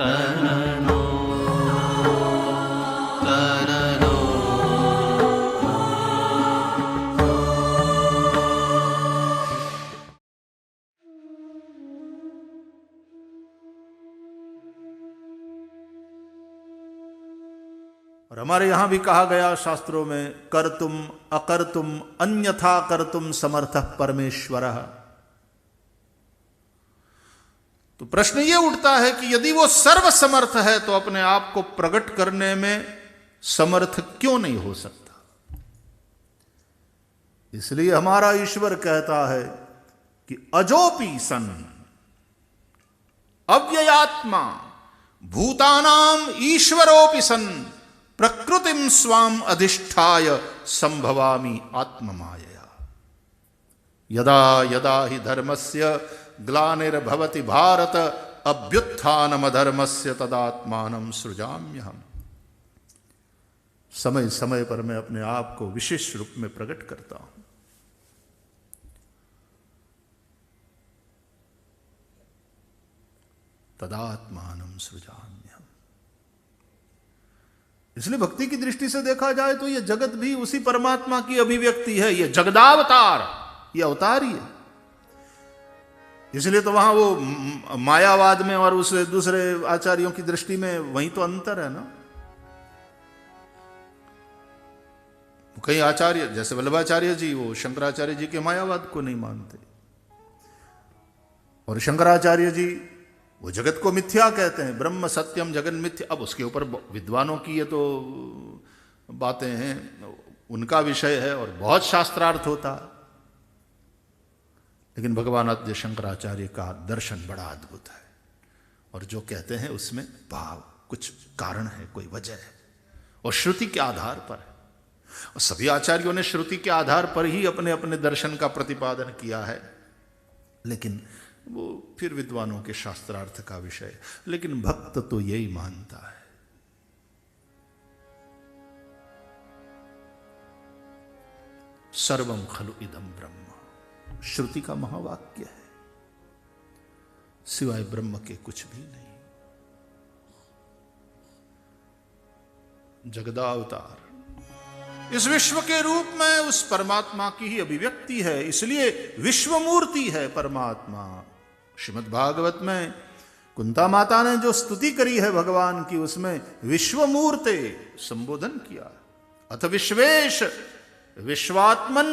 तरनो तरनो। और हमारे यहां भी कहा गया शास्त्रों में, कर्तुम अकर्तुम अन्यथा कर्तुम समर्थः परमेश्वरः। तो प्रश्न यह उठता है कि यदि वो सर्वसमर्थ है तो अपने आप को प्रकट करने में समर्थ क्यों नहीं हो सकता? इसलिए हमारा ईश्वर कहता है कि अजोपि सन अव्ययात्मा भूतानाम ईश्वरोपि सन प्रकृतिम स्वाम अधिष्ठाय संभवामि आत्ममायया। यदा यदा हि धर्मस्य ग्लानिर्भवति भारत अभ्युत्थानमधर्मस्य तदात्मानं सृजाम्यहम्। समय समय पर मैं अपने आप को विशेष रूप में प्रकट करता हूं। तदात्मानं सृजाम्यहम्। इसलिए भक्ति की दृष्टि से देखा जाए तो यह जगत भी उसी परमात्मा की अभिव्यक्ति है। यह जगदावतार, यह अवतार ही है। इसलिए तो वहां वो मायावाद में और उस दूसरे आचार्यों की दृष्टि में वही तो अंतर है ना। कई आचार्य जैसे वल्लभाचार्य जी, वो शंकराचार्य जी के मायावाद को नहीं मानते, और शंकराचार्य जी वो जगत को मिथ्या कहते हैं, ब्रह्म सत्यम जगन मिथ्या। अब उसके ऊपर विद्वानों की ये तो बातें हैं, उनका विषय है और बहुत शास्त्रार्थ होता। लेकिन भगवान आद्य शंकराचार्य का दर्शन बड़ा अद्भुत है, और जो कहते हैं उसमें भाव, कुछ कारण है, कोई वजह है, और श्रुति के आधार पर है। और सभी आचार्यों ने श्रुति के आधार पर ही अपने अपने दर्शन का प्रतिपादन किया है, लेकिन वो फिर विद्वानों के शास्त्रार्थ का विषय। लेकिन भक्त तो यही मानता है। सर्वम खलु इदम ब्रह्म, श्रुति का महावाक्य है, सिवाय ब्रह्म के कुछ भी नहीं। जगदावतार इस विश्व के रूप में उस परमात्मा की ही अभिव्यक्ति है, इसलिए विश्वमूर्ति है परमात्मा। श्रीमद् भागवत में कुंता माता ने जो स्तुति करी है भगवान की, उसमें विश्वमूर्ते संबोधन किया। अथ विश्वेश विश्वात्मन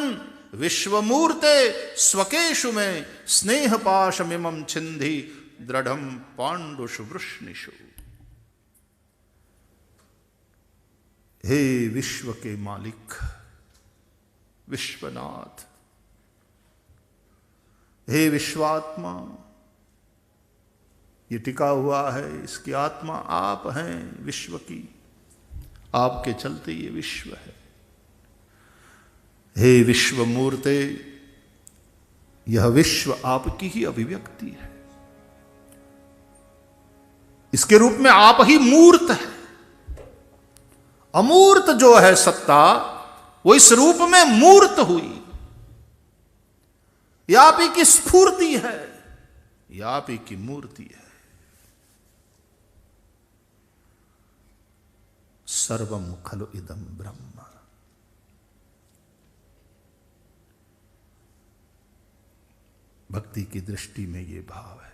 विश्वमूर्ते स्वकेशु में स्नेह पाशमिमं छिंधि दृढ़म पांडुषु वृष्णिषु। हे विश्व के मालिक, विश्वनाथ, हे विश्वात्मा, ये टिका हुआ है, इसकी आत्मा आप हैं विश्व की, आपके चलते ये विश्व है। हे विश्वमूर्ते, यह विश्व आपकी ही अभिव्यक्ति है, इसके रूप में आप ही मूर्त है। अमूर्त जो है सत्ता, वो इस रूप में मूर्त हुई। यह आप ही की स्फूर्ति है, यह आप ही की मूर्ति है। सर्वम खलु इदम ब्रह्म। भक्ति की दृष्टि में यह भाव है।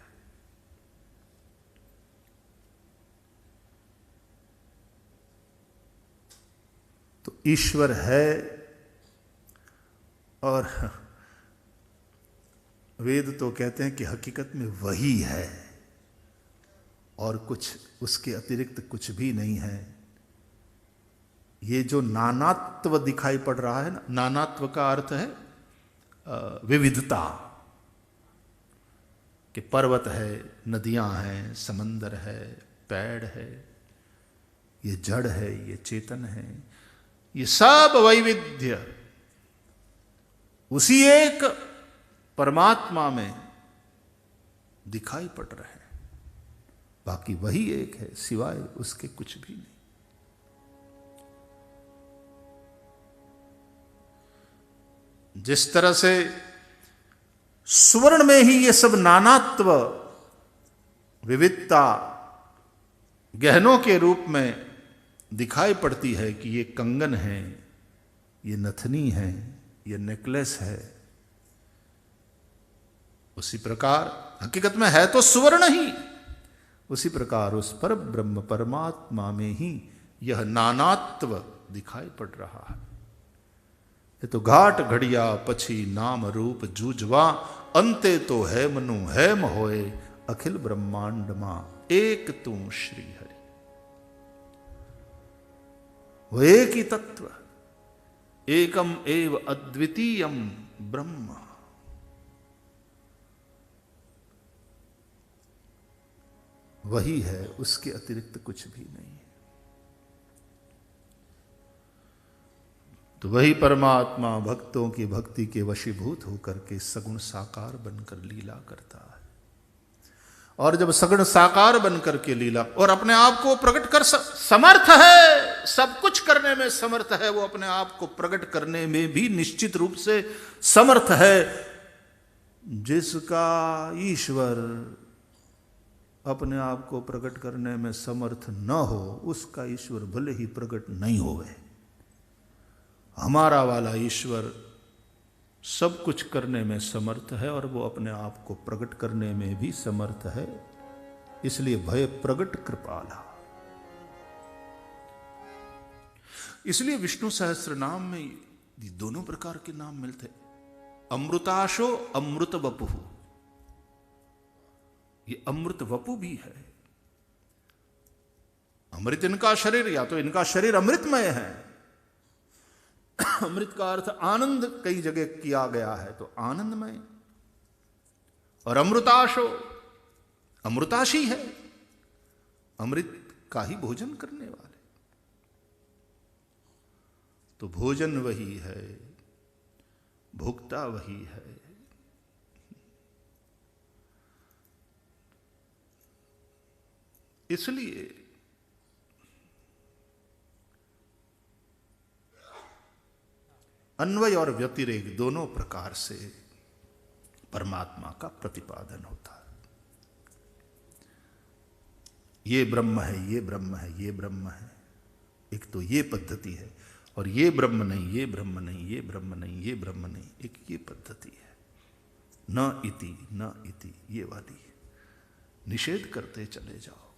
तो ईश्वर है, और वेद तो कहते हैं कि हकीकत में वही है, और कुछ उसके अतिरिक्त कुछ भी नहीं है। ये जो नानात्व दिखाई पड़ रहा है ना, नानात्व का अर्थ है विविधता, कि पर्वत है, नदियां हैं, समंदर है, पेड़ है, ये जड़ है, ये चेतन है, ये सब वैविध्य उसी एक परमात्मा में दिखाई पड़ रहे हैं। बाकी वही एक है, सिवाय उसके कुछ भी नहीं। जिस तरह से स्वर्ण में ही ये सब नानात्व, विविधता गहनों के रूप में दिखाई पड़ती है कि ये कंगन है, ये नथनी है, ये नेकलेस है, उसी प्रकार हकीकत में है तो सुवर्ण ही। उसी प्रकार उस पर ब्रह्म परमात्मा में ही यह नानात्व दिखाई पड़ रहा है। ये तो घाट घड़िया पछी नाम रूप जूझवा, अंते तो है मनु है मोए, अखिल ब्रह्मांड मां एक तू श्री हरि। वो एक ही तत्व, एकम एव अद्वितीयम ब्रह्म। वही है, उसके अतिरिक्त कुछ भी नहीं है। तो वही परमात्मा भक्तों की भक्ति के वशीभूत होकर के सगुण साकार बनकर लीला करता है। और जब सगुण साकार बनकर के लीला और अपने आप को प्रकट कर समर्थ है, सब कुछ करने में समर्थ है, वो अपने आप को प्रकट करने में भी निश्चित रूप से समर्थ है। जिसका ईश्वर अपने आप को प्रकट करने में समर्थ न हो, उसका ईश्वर भले ही प्रकट नहीं होवे। हमारा वाला ईश्वर सब कुछ करने में समर्थ है और वो अपने आप को प्रकट करने में भी समर्थ है। इसलिए भय प्रकट कृपाला। इसलिए विष्णु सहस्त्र नाम में दोनों प्रकार के नाम मिलते। अमृताशो अमृत वपु, ये अमृत वपु भी है। अमृत इनका शरीर, या तो इनका शरीर अमृतमय है। अमृत का अर्थ आनंद कई जगह किया गया है, तो आनंदमय। और अमृताशो, अमृताशी है, अमृत का ही भोजन करने वाले। तो भोजन वही है, भोक्ता वही है। इसलिए अन्वय और व्यतिरेक दोनों प्रकार से परमात्मा का प्रतिपादन होता है। ये ब्रह्म है, ये ब्रह्म है, ये ब्रह्म है, एक तो ये पद्धति है। और ये ब्रह्म नहीं, ये ब्रह्म नहीं, ये ब्रह्म नहीं, ये ब्रह्म नहीं, एक ये पद्धति है। न इति न इति, ये वाली निषेध करते चले जाओ।